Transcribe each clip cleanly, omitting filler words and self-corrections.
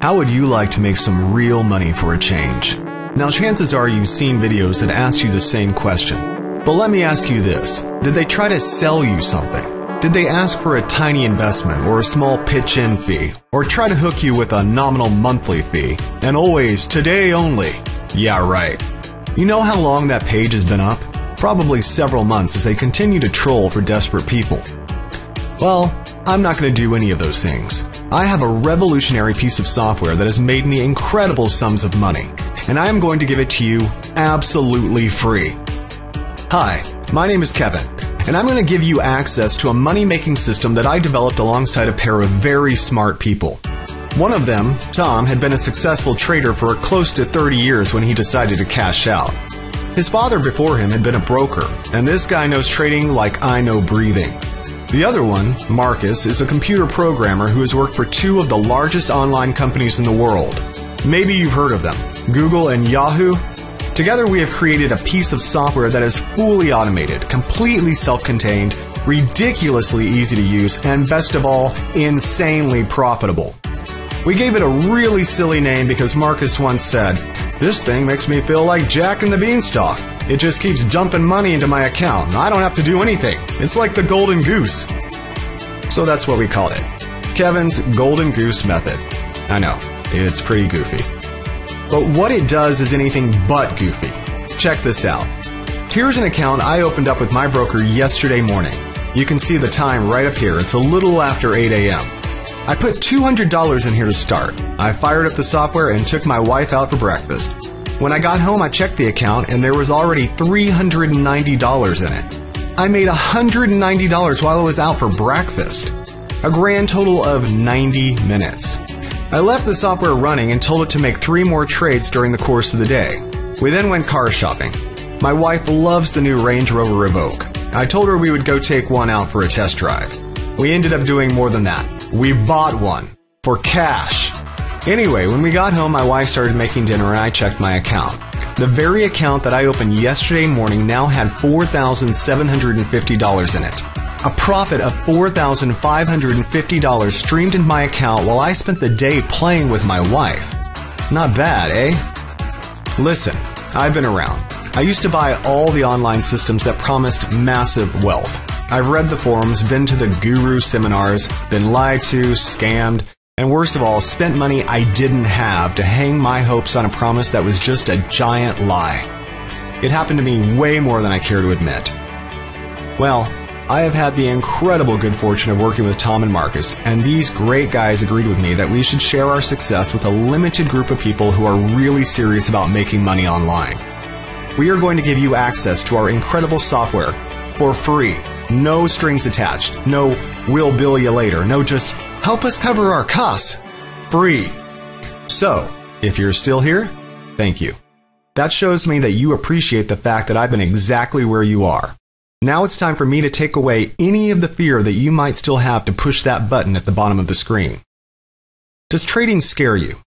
How would you like to make some real money for a change? Now, chances are you've seen videos that ask you the same question. But let me ask you this. Did they try to sell you something? Did they ask for a tiny investment or a small pitch-in fee? Or try to hook you with a nominal monthly fee? And always, today only. Yeah, right. You know how long that page has been up? Probably several months as they continue to troll for desperate people. Well, I'm not going to do any of those things. I have a revolutionary piece of software that has made me incredible sums of money, and I am going to give it to you absolutely free. Hi, my name is Kevin, and I'm going to give you access to a money-making system that I developed alongside a pair of very smart people. One of them, Tom, had been a successful trader for close to 30 years when he decided to cash out. His father before him had been a broker, and this guy knows trading like I know breathing. The other one, Marcus, is a computer programmer who has worked for two of the largest online companies in the world. Maybe you've heard of them, Google and Yahoo. Together we have created a piece of software that is fully automated, completely self-contained, ridiculously easy to use, and best of all, insanely profitable. We gave it a really silly name because Marcus once said, "This thing makes me feel like Jack and the Beanstalk. It just keeps dumping money into my account, and I don't have to do anything. It's like the Golden Goose." So that's what we called it. Kevin's Golden Goose Method. I know, it's pretty goofy. But what it does is anything but goofy. Check this out. Here's an account I opened up with my broker yesterday morning. You can see the time right up here. It's a little after 8 a.m. I put $200 in here to start. I fired up the software and took my wife out for breakfast. When I got home, I checked the account and there was already $390 in it. I made $190 while I was out for breakfast. A grand total of 90 minutes. I left the software running and told it to make 3 more trades during the course of the day. We then went car shopping. My wife loves the new Range Rover Evoque. I told her we would go take one out for a test drive. We ended up doing more than that. We bought one. For cash. Anyway, when we got home, my wife started making dinner and I checked my account. The very account that I opened yesterday morning now had $4,750 in it. A profit of $4,550 streamed into my account while I spent the day playing with my wife. Not bad, eh? Listen, I've been around. I used to buy all the online systems that promised massive wealth. I've read the forums, been to the guru seminars, been lied to, scammed, and worst of all, spent money I didn't have to hang my hopes on a promise that was just a giant lie. It happened to me way more than I care to admit. Well, I have had the incredible good fortune of working with Tom and Marcus, and these great guys agreed with me that we should share our success with a limited group of people who are really serious about making money online. We are going to give you access to our incredible software for free. No strings attached. No, we'll bill you later. No, just help us cover our costs. Free. So, if you're still here, thank you. That shows me that you appreciate the fact that I've been exactly where you are. Now it's time for me to take away any of the fear that you might still have to push that button at the bottom of the screen. Does trading scare you?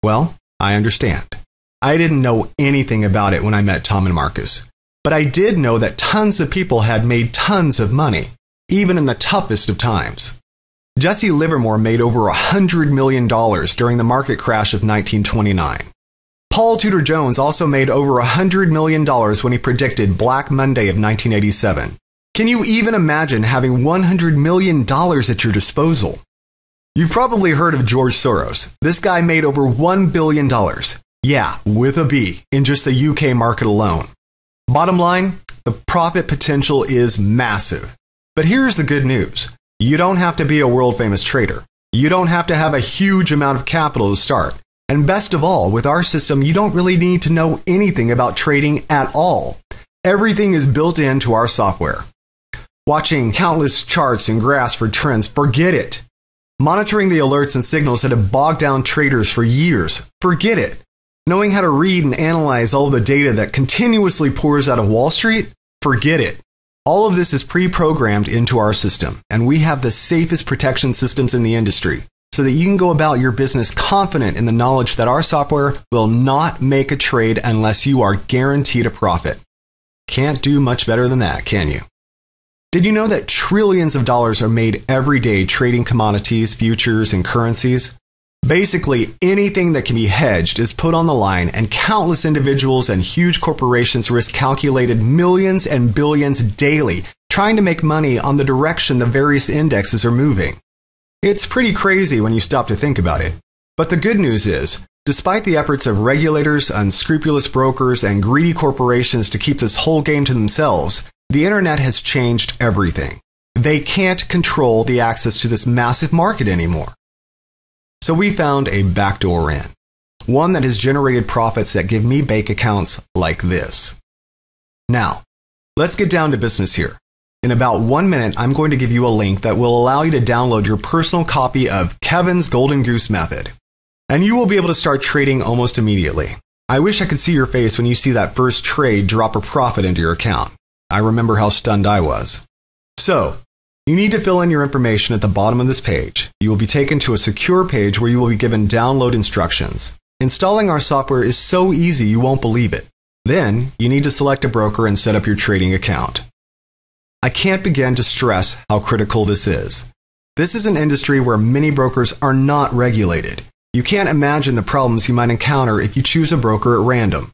Well, I understand. I didn't know anything about it when I met Tom and Marcus. But I did know that tons of people had made tons of money, even in the toughest of times. Jesse Livermore made over $100 million during the market crash of 1929. Paul Tudor Jones also made over $100 million when he predicted Black Monday of 1987. Can you even imagine having $100 million at your disposal? You've probably heard of George Soros. This guy made over $1 billion. Yeah, with a B, in just the UK market alone. Bottom line, the profit potential is massive. But here's the good news. You don't have to be a world-famous trader. You don't have to have a huge amount of capital to start. And best of all, with our system, you don't really need to know anything about trading at all. Everything is built into our software. Watching countless charts and graphs for trends, forget it. Monitoring the alerts and signals that have bogged down traders for years, forget it. Knowing how to read and analyze all the data that continuously pours out of Wall Street, forget it. All of this is pre-programmed into our system, and we have the safest protection systems in the industry, so that you can go about your business confident in the knowledge that our software will not make a trade unless you are guaranteed a profit. Can't do much better than that, can you? Did you know that trillions of dollars are made every day trading commodities, futures, and currencies? Basically, anything that can be hedged is put on the line, and countless individuals and huge corporations risk calculated millions and billions daily trying to make money on the direction the various indexes are moving. It's pretty crazy when you stop to think about it. But the good news is, despite the efforts of regulators, unscrupulous brokers, and greedy corporations to keep this whole game to themselves, the internet has changed everything. They can't control the access to this massive market anymore. So we found a backdoor in, one that has generated profits that give me bank accounts like this. Now, let's get down to business here. In about 1 minute, I'm going to give you a link that will allow you to download your personal copy of Kevin's Golden Goose Method, and you will be able to start trading almost immediately. I wish I could see your face when you see that first trade drop a profit into your account. I remember how stunned I was. So, you need to fill in your information at the bottom of this page. You will be taken to a secure page where you will be given download instructions. Installing our software is so easy you won't believe it. Then, you need to select a broker and set up your trading account. I can't begin to stress how critical this is. This is an industry where many brokers are not regulated. You can't imagine the problems you might encounter if you choose a broker at random.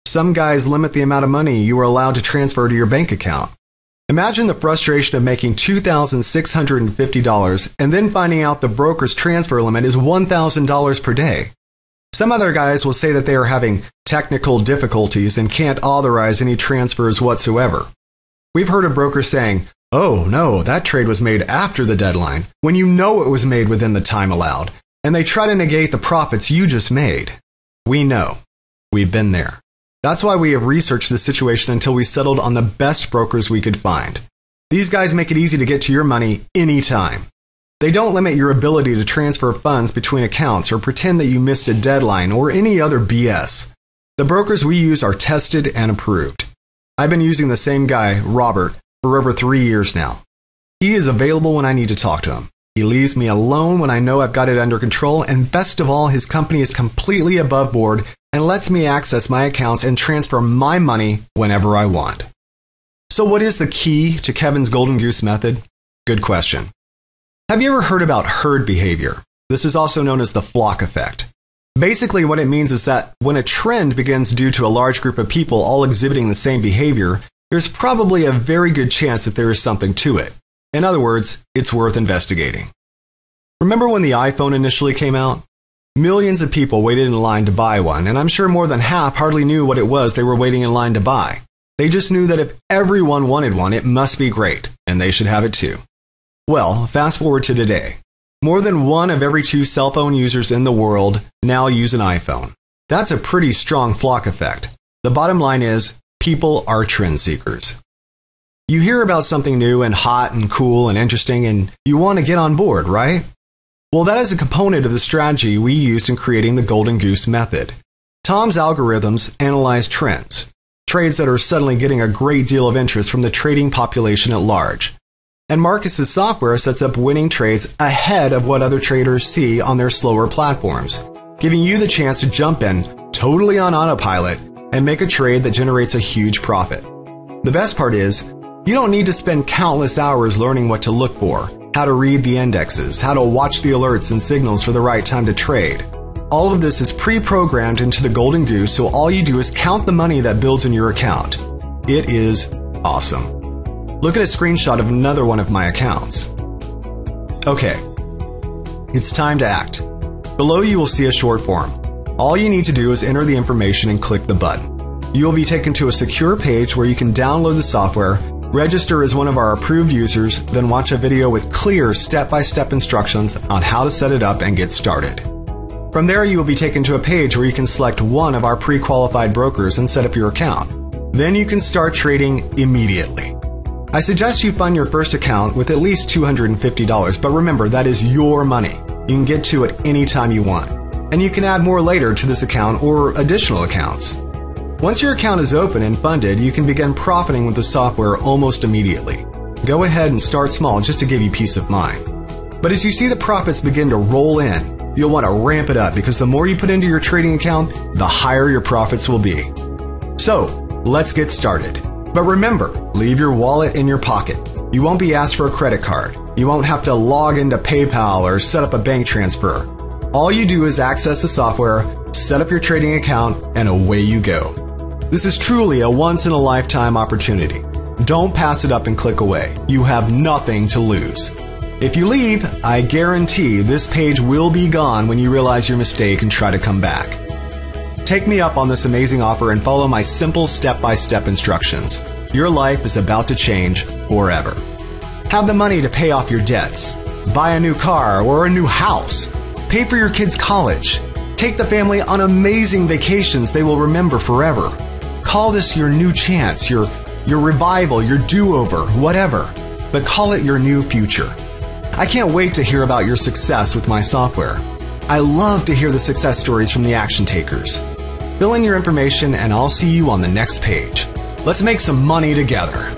Some guys limit the amount of money you are allowed to transfer to your bank account. Imagine the frustration of making $2,650 and then finding out the broker's transfer limit is $1,000 per day. Some other guys will say that they are having technical difficulties and can't authorize any transfers whatsoever. We've heard of brokers saying, "Oh no, that trade was made after the deadline," when you know it was made within the time allowed, and they try to negate the profits you just made. We know. We've been there. That's why we have researched the situation until we settled on the best brokers we could find. These guys make it easy to get to your money anytime. They don't limit your ability to transfer funds between accounts or pretend that you missed a deadline or any other BS. The brokers we use are tested and approved. I've been using the same guy, Robert, for over 3 years now. He is available when I need to talk to him. He leaves me alone when I know I've got it under control, and best of all, his company is completely above board and lets me access my accounts and transfer my money whenever I want. So what is the key to Kevin's Golden Goose Method? Good question. Have you ever heard about herd behavior? This is also known as the flock effect. Basically, what it means is that when a trend begins due to a large group of people all exhibiting the same behavior, there's probably a very good chance that there is something to it. In other words, it's worth investigating. Remember when the iPhone initially came out? Millions of people waited in line to buy one, and I'm sure more than half hardly knew what it was they were waiting in line to buy. They just knew that if everyone wanted one, it must be great, and they should have it too. Well, fast forward to today. More than 1 of every 2 cell phone users in the world now use an iPhone. That's a pretty strong flock effect. The bottom line is, people are trend seekers. You hear about something new and hot and cool and interesting, and you want to get on board, right? Well, that is a component of the strategy we used in creating the Golden Goose Method. Tom's algorithms analyze trends, trades that are suddenly getting a great deal of interest from the trading population at large. And Marcus's software sets up winning trades ahead of what other traders see on their slower platforms, giving you the chance to jump in totally on autopilot and make a trade that generates a huge profit. The best part is, you don't need to spend countless hours learning what to look for, how to read the indexes, how to watch the alerts and signals for the right time to trade. All of this is pre-programmed into the Golden Goose, so all you do is count the money that builds in your account. It is awesome. Look at a screenshot of another one of my accounts. Okay, it's time to act. Below you will see a short form. All you need to do is enter the information and click the button. You will be taken to a secure page where you can download the software, register as one of our approved users, then watch a video with clear step-by-step instructions on how to set it up and get started. From there, you will be taken to a page where you can select one of our pre-qualified brokers and set up your account. Then you can start trading immediately. I suggest you fund your first account with at least $250, but remember, that is your money. You can get to it anytime you want. And you can add more later to this account or additional accounts. Once your account is open and funded, you can begin profiting with the software almost immediately. Go ahead and start small just to give you peace of mind. But as you see the profits begin to roll in, you'll want to ramp it up because the more you put into your trading account, the higher your profits will be. So, let's get started. But remember, leave your wallet in your pocket. You won't be asked for a credit card. You won't have to log into PayPal or set up a bank transfer. All you do is access the software, set up your trading account, and away you go. This is truly a once-in-a-lifetime opportunity. Don't pass it up and click away. You have nothing to lose. If you leave, I guarantee this page will be gone when you realize your mistake and try to come back. Take me up on this amazing offer and follow my simple step-by-step instructions. Your life is about to change forever. Have the money to pay off your debts, buy a new car or a new house, pay for your kids' college, take the family on amazing vacations they will remember forever. Call this your new chance, your revival, your do-over, whatever, but call it your new future. I can't wait to hear about your success with my software. I love to hear the success stories from the action takers. Fill in your information and I'll see you on the next page. Let's make some money together.